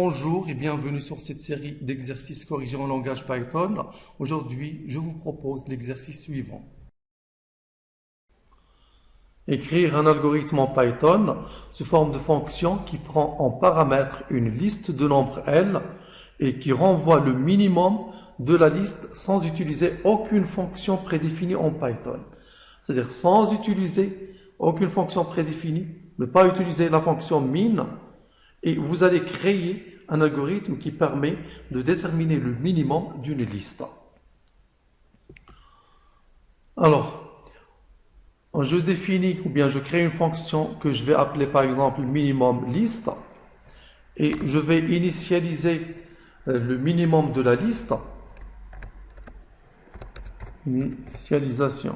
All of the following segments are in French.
Bonjour et bienvenue sur cette série d'exercices corrigés en langage Python. Aujourd'hui, je vous propose l'exercice suivant. Écrire un algorithme en Python sous forme de fonction qui prend en paramètre une liste de nombres L et qui renvoie le minimum de la liste sans utiliser aucune fonction prédéfinie en Python. C'est-à-dire sans utiliser aucune fonction prédéfinie, ne pas utiliser la fonction min, et vous allez créer un algorithme qui permet de déterminer le minimum d'une liste. Alors, je définis ou bien je crée une fonction que je vais appeler par exemple minimum list et je vais initialiser le minimum de la liste. Initialisation.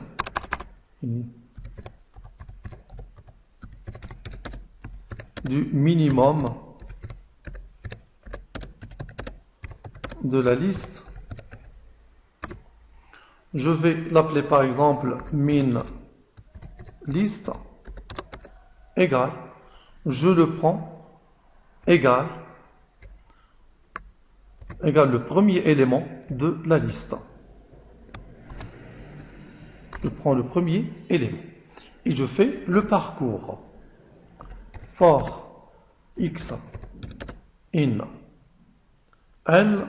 Du minimum de la liste. Je vais l'appeler par exemple min list égale, je le prends égale le premier élément de la liste. Je prends le premier élément et je fais le parcours. For x in L,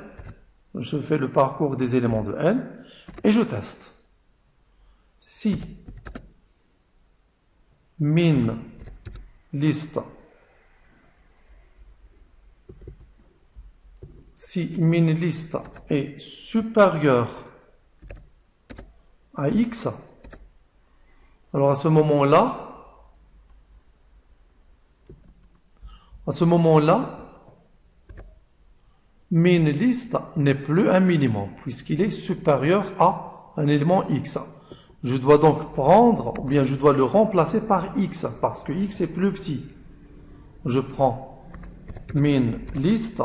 je fais le parcours des éléments de L et je teste. Si min list est supérieur à x, alors à ce moment-là, min list n'est plus un minimum puisqu'il est supérieur à un élément x. Je dois donc prendre, ou bien je dois le remplacer par x parce que x est plus petit. Je prends min list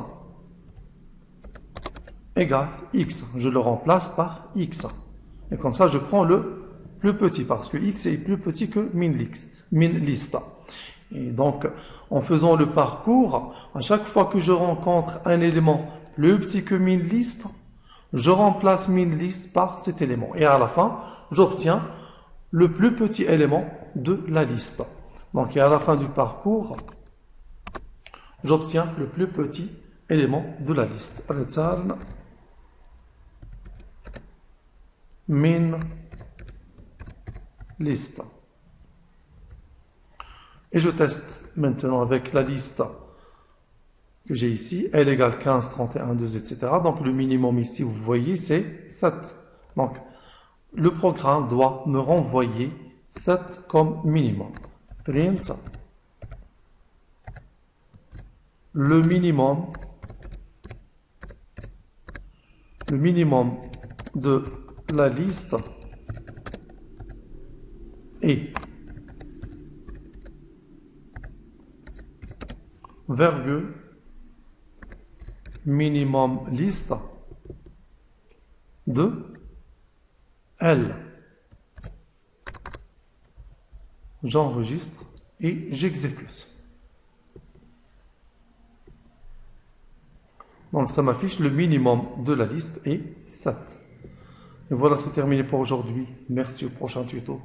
égale x. Je le remplace par x. Et comme ça, je prends le plus petit parce que x est plus petit que min list. Et donc, en faisant le parcours, à chaque fois que je rencontre un élément plus petit que min list, je remplace min list par cet élément. Et à la fin, j'obtiens le plus petit élément de la liste. Donc, à la fin du parcours, j'obtiens le plus petit élément de la liste. Return min list. Et je teste maintenant avec la liste que j'ai ici. L égale 15, 31, 2, etc. Donc le minimum ici, vous voyez, c'est 7. Donc le programme doit me renvoyer 7 comme minimum. Print le minimum de la liste est virgule minimum liste de L. J'enregistre et j'exécute. Donc ça m'affiche le minimum de la liste est 7. Et voilà, c'est terminé pour aujourd'hui. Merci, au prochain tuto.